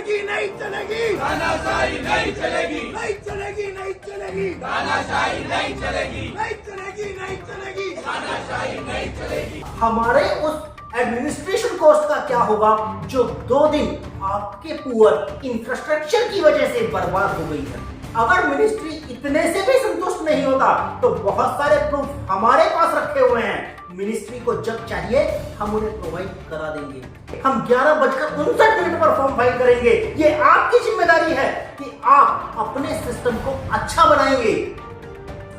चलेगी नहीं चलेगी, तानाशाही नहीं चलेगी, नहीं चलेगी नहीं चलेगी, तानाशाही नहीं चलेगी, नहीं चलेगी नहीं चलेगी, तानाशाही नहीं चलेगी। हमारे उस एडमिनिस्ट्रेशन कॉस्ट का क्या होगा जो 2 दिन आपके पुअर इंफ्रास्ट्रक्चर की वजह से बर्बाद हो गई है। अगर मिनिस्ट्री इतने से भी संतुष्ट नहीं होता तो बहुत सारे प्रूफ हमारे पास रखे हुए हैं। मिनिस्ट्री को जब चाहिए हम उन्हें प्रोवाइड करा देंगे। हम 11:59 पर फॉर्म फाइल करेंगे। ये आपकी जिम्मेदारी है कि आप अपने सिस्टम को अच्छा बनाएंगे।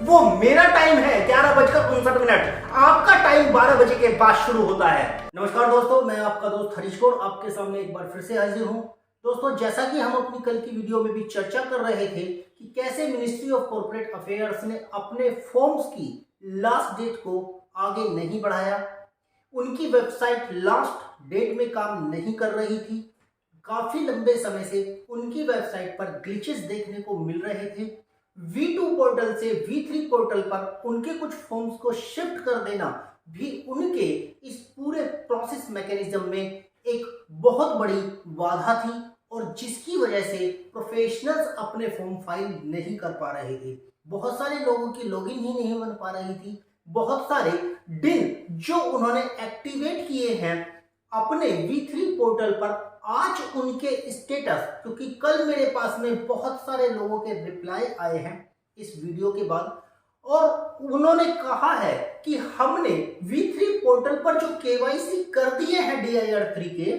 वो मेरा टाइम है 11:59, आपका टाइम 12 बजे के बाद शुरू होता है। नमस्कार दोस्तों, मैं आपका दोस्त हरीश गौड़ आपके सामने एक बार फिर से हाजिर हूं। दोस्तों, जैसा कि हम अपनी कल की वीडियो में भी चर्चा कर रहे थे कि कैसे मिनिस्ट्री ऑफ कॉर्पोरेट अफेयर्स ने अपने फॉर्म्स की लास्ट डेट को आगे नहीं बढ़ाया। उनकी वेबसाइट लास्ट डेट में काम नहीं कर रही थी। काफी लंबे समय से उनकी वेबसाइट पर ग्लिचेस देखने को मिल रहे थे। V2 पोर्टल से V3 पोर्टल पर उनके कुछ फॉर्म्स को शिफ्ट कर देना भी उनके इस पूरे प्रोसेस मैकेनिज्म में एक बहुत बड़ी बाधा थी और जिसकी वजह से प्रोफेशनल्स अपने फॉर्म फाइल नहीं कर पा रहे थे। बहुत सारे लोगों की लॉगिन ही नहीं बन पा रही थी। बहुत सारे दिन जो उन्होंने एक्टिवेट किए हैं अपने V3 पोर्टल पर, आज उनके स्टेटस, क्योंकि कल मेरे पास में बहुत सारे लोगों के रिप्लाई आए हैं इस वीडियो के बाद, और उन्होंने कहा है कि हमने V3 पोर्टल पर जो KYC कर दिए हैं DIR3 के,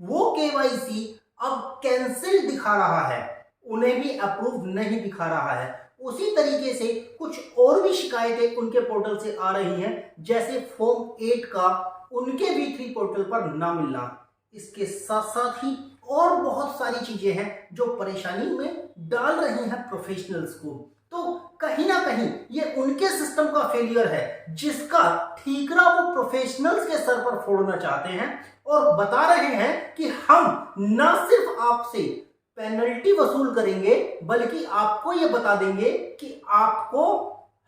वो KYC अब कैंसिल दिखा रहा है, उन्हें भी अप्रूव नहीं दिखा रहा है। उसी तरीके से कुछ और भी शिकायतें उनके पोर्टल से आ रही हैं, जैसे फॉर्म 8 का उनके V3 पोर्टल पर ना मिलना। इसके साथ साथ ही और बहुत सारी चीजें हैं जो परेशानी में डाल रही हैं प्रोफेशनल्स को। तो कहीं ना कहीं ये उनके सिस्टम का फेलियर है जिसका ठीकरा वो प्रोफेशनल्स के सर पर फोड़ना चाहते हैं और बता रहे हैं कि हम ना सिर्फ आपसे पेनल्टी वसूल करेंगे बल्कि आपको ये बता देंगे कि आपको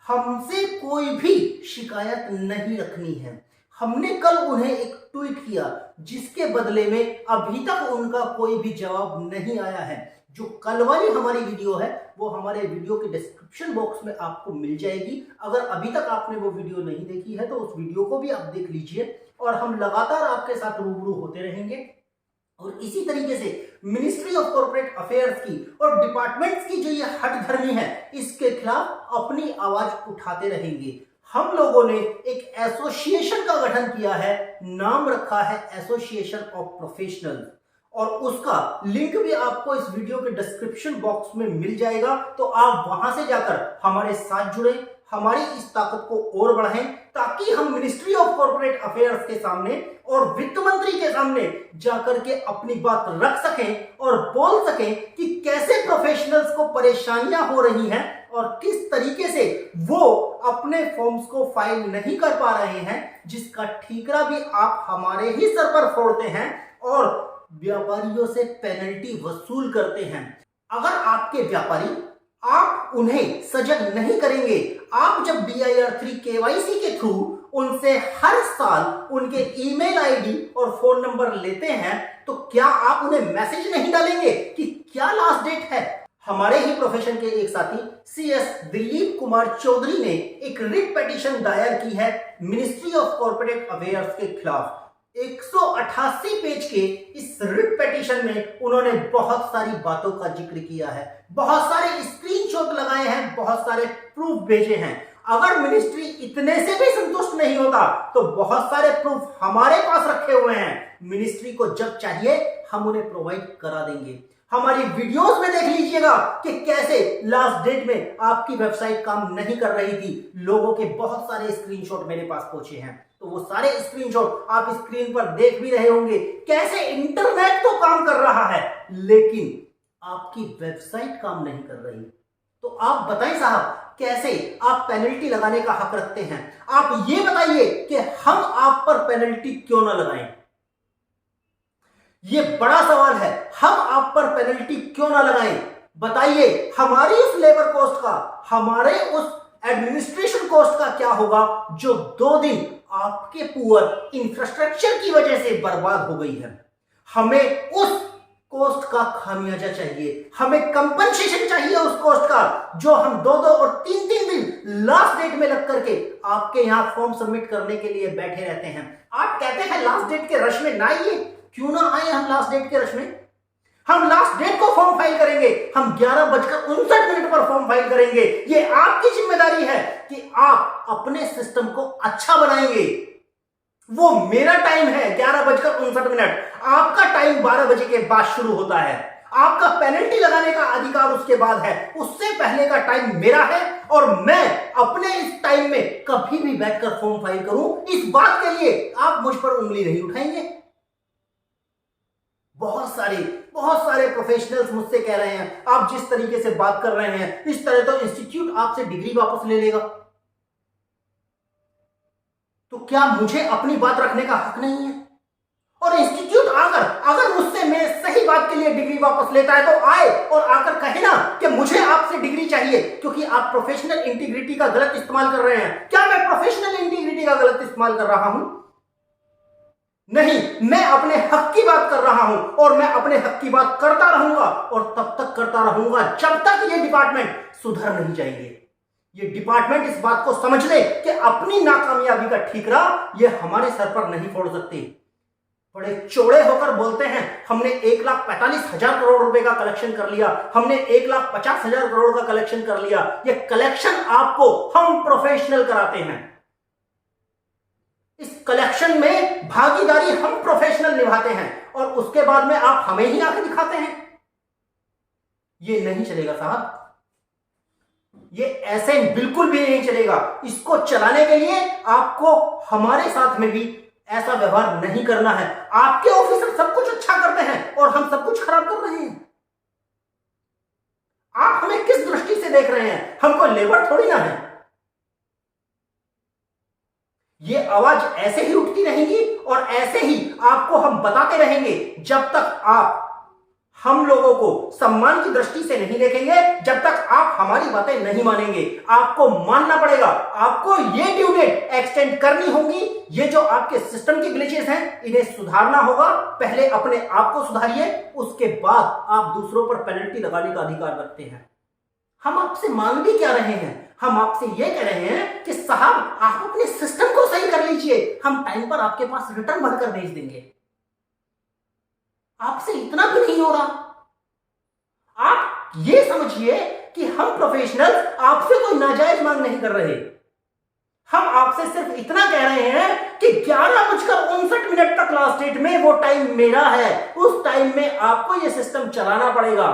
हमसे कोई भी शिकायत नहीं रखनी है। हमने कल उन्हें एक ट्वीट किया जिसके बदले में अभी तक उनका कोई भी जवाब नहीं आया है। जो कल वाली हमारी वीडियो है वो हमारे वीडियो के डिस्क्रिप्शन बॉक्स में आपको मिल जाएगी। अगर अभी तक आपने वो वीडियो नहीं देखी है तो उस वीडियो को भी आप देख लीजिए और हम लगातार आपके साथ रूबरू होते रहेंगे। और इसी तरीके से मिनिस्ट्री ऑफ कॉर्पोरेट अफेयर्स की और डिपार्टमेंट्स की जो ये हठधर्मी है, इसके खिलाफ अपनी आवाज उठाते रहेंगे। हम लोगों ने एक एसोसिएशन का गठन किया है, नाम रखा है एसोसिएशन ऑफ प्रोफेशनल्स, और उसका लिंक भी आपको इस वीडियो के डिस्क्रिप्शन बॉक्स में मिल जाएगा। तो आप वहां से जाकर हमारे साथ जुड़े, हमारी इस ताकत को और बढ़ाएं ताकि हम मिनिस्ट्री ऑफ कॉर्पोरेट अफेयर्स के सामने और वित्त मंत्री के सामने जाकर के अपनी बात रख सकें और बोल सकें कि कैसे प्रोफेशनल्स को परेशानियां हो रही हैं और किस तरीके से वो अपने फॉर्म्स को फाइल नहीं कर पा रहे हैं, जिसका ठीकरा भी आप हमारे ही सर पर फोड़ते हैं और व्यापारियों से पेनल्टी वसूल करते हैं। अगर आपके व्यापारी आप उन्हें सजग नहीं करेंगे, आप जब DIR3 KYC के थ्रू उनसे हर साल उनके ईमेल आईडी और फोन नंबर लेते हैं, तो क्या आप उन्हें मैसेज नहीं डालेंगे कि क्या लास्ट डेट है? हमारे ही प्रोफेशन के एक साथी CS दिलीप कुमार चौधरी ने एक रिट पिटीशन दायर की है मिनिस्ट्री ऑफ कॉर्पोरेट अफेयर्स के खिलाफ। 188 पेज के इस रिट पिटीशन में उन्होंने बहुत सारी बातों का जिक्र किया है, बहुत सारे स्क्रीनशॉट लगाए हैं, बहुत सारे प्रूफ भेजे हैं। अगर मिनिस्ट्री इतने से भी संतुष्ट नहीं होता तो बहुत सारे प्रूफ हमारे पास रखे हुए हैं। मिनिस्ट्री को जब चाहिए हम उन्हें प्रोवाइड करा देंगे। हमारी वीडियोस में देख लीजिएगा कि कैसे लास्ट डेट में आपकी वेबसाइट काम नहीं कर रही थी। लोगों के बहुत सारे स्क्रीनशॉट मेरे पास पहुंचे हैं, तो वो सारे स्क्रीनशॉट आप स्क्रीन पर देख भी रहे होंगे। कैसे इंटरनेट तो काम कर रहा है लेकिन आपकी वेबसाइट काम नहीं कर रही। तो आप बताएं साहब, कैसे आप पेनल्टी लगाने का हक रखते हैं? आप ये बताइए कि हम आप पर पेनल्टी क्यों ना लगाएं। ये बड़ा सवाल है, हम आप पर पेनल्टी क्यों ना लगाएं? बताइए, हमारी उस लेबर कॉस्ट का, हमारे उस एडमिनिस्ट्रेशन कॉस्ट का क्या होगा जो 2 दिन आपके पुअर इंफ्रास्ट्रक्चर की वजह से बर्बाद हो गई है। हमें उस कॉस्ट का खामियाजा चाहिए, हमें कंपनसेशन चाहिए उस कॉस्ट का जो हम 2-2 और 3-3 दिन लास्ट डेट में लग करके आपके यहां फॉर्म सबमिट करने के लिए बैठे रहते हैं। आप कहते हैं लास्ट डेट के रश में ना आइए, क्यों ना आए हम लास्ट डेट के रश में? हम लास्ट डेट को फॉर्म फाइल करेंगे, हम 11:59 पर फॉर्म फाइल करेंगे। ये आपकी जिम्मेदारी है कि आप अपने सिस्टम को अच्छा बनाएंगे। वो मेरा टाइम है 11:59, आपका टाइम 12 बजे के बाद शुरू होता है। आपका पेनल्टी लगाने का अधिकार उसके बाद है, उससे पहले का टाइम मेरा है और मैं अपने इस टाइम में कभी भी बैठकर फॉर्म फाइल करूं, इस बात के लिए आप मुझ पर उंगली नहीं उठाएंगे। बहुत सारे प्रोफेशनल्स मुझसे कह रहे हैं आप जिस तरीके से बात कर रहे हैं इस तरह तो इंस्टीट्यूट आपसे डिग्री वापस ले लेगा। तो क्या मुझे अपनी बात रखने का हक नहीं है? और इंस्टीट्यूट अगर मुझसे मेरे सही बात के लिए डिग्री वापस लेता है तो आए और आकर कहे ना कि मुझे आपसे डिग्री चाहिए क्योंकि आप प्रोफेशनल इंटीग्रिटी का गलत इस्तेमाल कर रहे हैं। क्या मैं प्रोफेशनल इंटीग्रिटी का गलत इस्तेमाल कर रहा हूं? नहीं, मैं अपने हक की बात कर रहा हूं और मैं अपने हक की बात करता रहूंगा और तब तक करता रहूंगा जब तक ये डिपार्टमेंट सुधर नहीं जाएंगे। ये डिपार्टमेंट इस बात को समझ ले कि अपनी नाकामयाबी का ठीकरा ये हमारे सर पर नहीं फोड़ सकते। बड़े चौड़े होकर बोलते हैं हमने 1,45,000 करोड़ रुपए का कलेक्शन कर लिया, हमने 1,50,000 करोड़ का कलेक्शन कर लिया। ये कलेक्शन आपको हम प्रोफेशनल कराते हैं। इस कलेक्शन में भागीदारी हम प्रोफेशनल निभाते हैं और उसके बाद में आप हमें ही आंखें दिखाते हैं। ये नहीं चलेगा साहब, ये ऐसे बिल्कुल भी नहीं चलेगा। इसको चलाने के लिए आपको हमारे साथ में भी ऐसा व्यवहार नहीं करना है। आपके ऑफिसर सब कुछ अच्छा करते हैं और हम सब कुछ खराब कर रहे हैं। आप हमें किस दृष्टि से देख रहे हैं? हमको लेबर थोड़ी ना है। ये आवाज ऐसे ही उठती रहेगी और ऐसे ही आपको हम बताते रहेंगे जब तक आप हम लोगों को सम्मान की दृष्टि से नहीं देखेंगे, जब तक आप हमारी बातें नहीं मानेंगे। आपको मानना पड़ेगा, आपको ये ड्यू डेट एक्सटेंड करनी होगी। ये जो आपके सिस्टम की ग्लिचेस हैं इन्हें सुधारना होगा। पहले अपने आप को सुधारिए, उसके बाद आप दूसरों पर पेनल्टी लगाने का अधिकार रखते हैं। हम आपसे मांग भी क्या रहे हैं? हम आपसे यह कह रहे हैं कि साहब आप अपने सिस्टम को सही कर लीजिए, हम टाइम पर आपके पास रिटर्न भरकर भेज देंगे। आपसे इतना भी नहीं हो रहा। आप ये समझिए कि हम प्रोफेशनल्स आपसे कोई नाजायज मांग नहीं कर रहे। हम आपसे सिर्फ इतना कह रहे हैं कि 11:59 तक लास्ट डेट में वो टाइम मेरा है। उस टाइम में आपको ये सिस्टम चलाना पड़ेगा।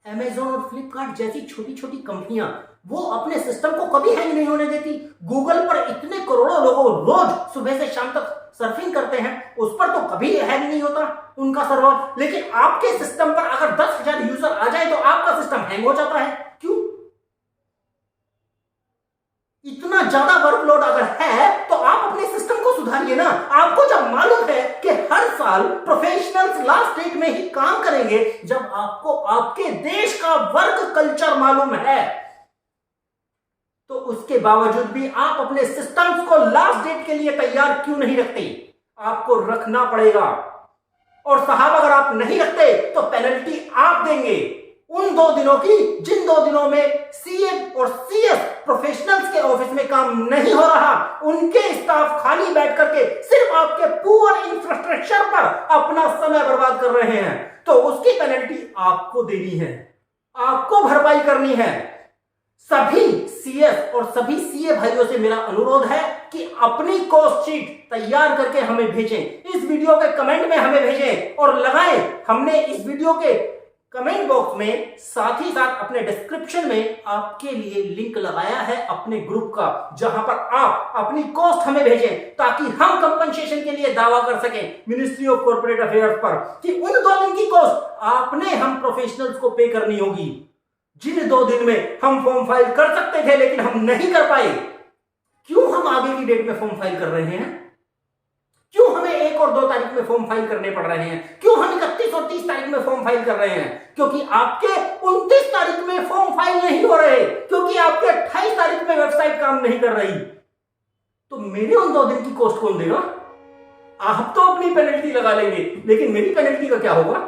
Amazon और फ्लिपकार्ट जैसी छोटी छोटी कंपनियां वो अपने सिस्टम को कभी हैंग नहीं होने देती। गूगल पर इतने करोड़ों लोग रोज सुबह से शाम तक सर्फिंग करते हैं, उस पर तो कभी हैंग नहीं होता उनका सर्वर। लेकिन आपके सिस्टम पर अगर 10,000 यूजर आ जाए तो आपका सिस्टम हैंग हो जाता है। क्यों? इतना ज्यादा वर्कलोड अगर है तो आप अपने सिस्टम को सुधारिए ना। आपको जब मालूम है कि हर साल प्रोफेशनल्स लास्ट डेट में ही काम करेंगे, जब आपको आपके देश का वर्क कल्चर मालूम है, तो उसके बावजूद भी आप अपने सिस्टम्स को लास्ट डेट के लिए तैयार क्यों नहीं रखते? आपको रखना पड़ेगा। और साहब अगर आप नहीं रखते तो पेनल्टी आप देंगे उन 2 दिनों की जिन 2 दिनों में सीए और सीएस प्रोफेशनल्स के ऑफिस में काम नहीं हो रहा। उनके स्टाफ खाली बैठ करके सिर्फ आपके पुअर इंफ्रास्ट्रक्चर पर अपना समय बर्बाद कर रहे हैं, तो उसकी पेनल्टी आपको देनी है, आपको भरपाई करनी है। सभी सीएस और सभी सीए भाइयों से मेरा अनुरोध है कि अपनी कॉस्ट शीट तैयार करके हमें भेजें। इस वीडियो के कमेंट में हमें भेजें और लगाएं। हमने इस वीडियो के कमेंट बॉक्स में साथ ही साथ अपने डिस्क्रिप्शन में आपके लिए लिंक लगाया है अपने ग्रुप का, जहां पर आप अपनी कॉस्ट हमें भेजें ताकि हम कंपनसेशन के लिए दावा कर सकें मिनिस्ट्री ऑफ कॉर्पोरेट अफेयर्स पर कि उन 2 दिन की कॉस्ट आपने हम प्रोफेशनल्स को पे करनी होगी। जिन 2 दिन में हम फॉर्म फाइल कर सकते थे लेकिन हम नहीं कर पाए। क्यों हम आगे की डेट में फॉर्म फाइल कर रहे हैं? क्यों हमें 1 और 2 तारीख में फॉर्म फाइल करने पड़ रहे हैं? क्यों हम 31 और 30 तारीख में फॉर्म फाइल कर रहे हैं? क्योंकि आपके 29 तारीख में फॉर्म फाइल नहीं हो रहे, क्योंकि आपके 28 तारीख में वेबसाइट काम नहीं कर रही। तो मेरे उन 2 दिन की कॉस्ट कौन देगा? आप तो अपनी पेनल्टी लगा लेंगे, लेकिन मेरी पेनल्टी का क्या होगा?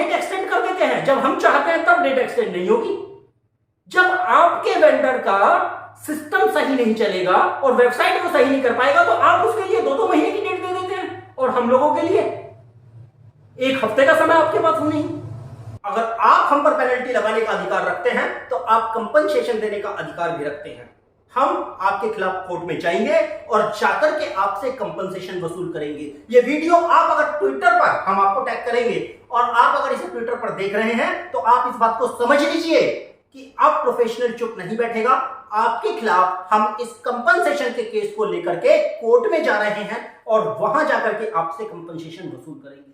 डेट एक्सटेंड कर देते हैं, जब हम चाहते हैं तब डेट एक्सटेंड नहीं होगी। जब आपके वेंडर का सिस्टम सही नहीं चलेगा और वेबसाइट को सही नहीं कर पाएगा तो आप उसके लिए 2-2 महीने की डेट दे देते हैं, और हम लोगों के लिए 1 हफ्ते का समय आपके पास नहीं। अगर आप हम पर पेनल्टी लगाने का अधिकार रखते हैं तो आप कंपनसेशन देने का अधिकार भी रखते हैं। हम आपके खिलाफ कोर्ट में जाएंगे और जाकर के आपसे कंपनसेशन वसूल करेंगे। ये वीडियो आप अगर ट्विटर पर, हम आपको टैग करेंगे, और आप अगर इसे ट्विटर पर देख रहे हैं तो आप इस बात को समझ लीजिए कि अब प्रोफेशनल चुप नहीं बैठेगा। आपके खिलाफ हम इस कंपनसेशन के केस को लेकर के कोर्ट में जा रहे हैं और वहां जाकर के आपसे कंपनसेशन वसूल करेंगे।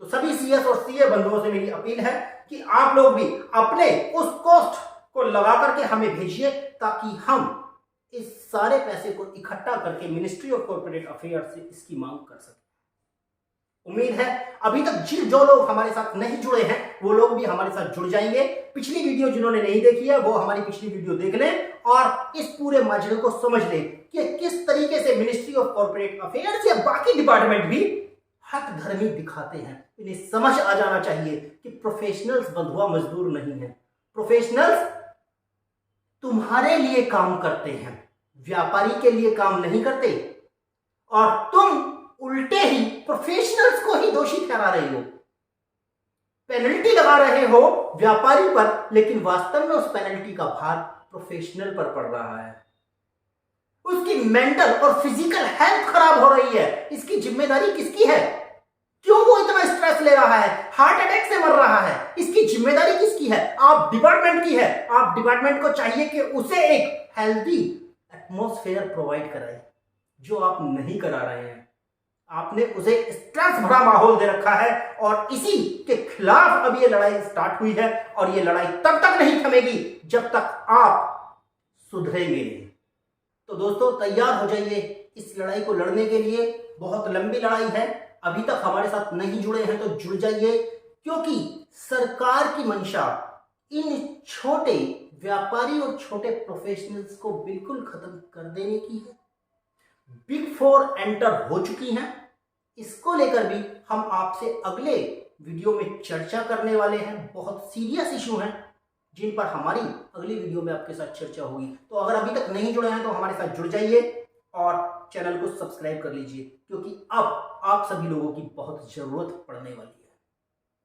तो सभी सीएस और सीए बंधुओं से मेरी अपील है कि आप लोग भी अपने उस कॉस्ट को लगा करके हमें भेजिए, ताकि हम इस सारे पैसे को इकट्ठा करके मिनिस्ट्री ऑफ कॉर्पोरेट अफेयर से इसकी मांग कर सकें। उम्मीद है अभी तक जो लोग हमारे साथ नहीं जुड़े हैं वो लोग भी हमारे साथ जुड़ जाएंगे। पिछली वीडियो जिन्होंने नहीं देखी है वो हमारी पिछली वीडियो देख लें और इस पूरे माजरे को समझ लें कि किस तरीके से मिनिस्ट्री ऑफ कॉर्पोरेट अफेयर्स या बाकी डिपार्टमेंट भी हक धर्मी दिखाते हैं। इन्हें समझ आ जाना चाहिए कि प्रोफेशनल्स बंधुआ मजदूर नहीं है। प्रोफेशनल्स तुम्हारे लिए काम करते हैं, व्यापारी के लिए काम नहीं करते, और तुम उल्टे ही प्रोफेशनल्स को ही दोषी ठहरा रहे हो। पेनल्टी लगा रहे हो व्यापारी पर, लेकिन वास्तव में उस पेनल्टी का भार प्रोफेशनल पर पड़ रहा है। उसकी मेंटल और फिजिकल हेल्थ खराब हो रही है। इसकी जिम्मेदारी किसकी है? क्यों वो इतना स्ट्रेस ले रहा है, हार्ट अटैक से मर रहा है? इसकी जिम्मेदारी किसकी है? आप डिपार्टमेंट की है। आप डिपार्टमेंट को चाहिए कि उसे एक हेल्दी एटमॉस्फेयर प्रोवाइड कराए, जो आप नहीं करा रहे हैं। आपने उसे स्ट्रेस भरा माहौल दे रखा है और इसी के खिलाफ अब ये लड़ाई स्टार्ट हुई है, और ये लड़ाई तब तक नहीं थमेगी जब तक आप सुधरेंगे नहीं। तो दोस्तों तैयार हो जाइए इस लड़ाई को लड़ने के लिए। बहुत लंबी लड़ाई है। अभी तक हमारे साथ नहीं जुड़े हैं तो जुड़ जाइए, क्योंकि सरकार की मंशा इन छोटे व्यापारी और छोटे प्रोफेशनल्स को बिल्कुल खत्म कर देने की है। बिग 4 एंटर हो चुकी हैं। इसको लेकर भी हम आपसे अगले वीडियो में चर्चा करने वाले हैं। बहुत सीरियस इशू हैं जिन पर हमारी अगली वीडियो में आपके साथ चर्चा होगी। तो अगर अभी तक नहीं जुड़े हैं तो हमारे साथ जुड़ जाइए और चैनल को सब्सक्राइब कर लीजिए, क्योंकि अब आप सभी लोगों की बहुत जरूरत पड़ने वाली है।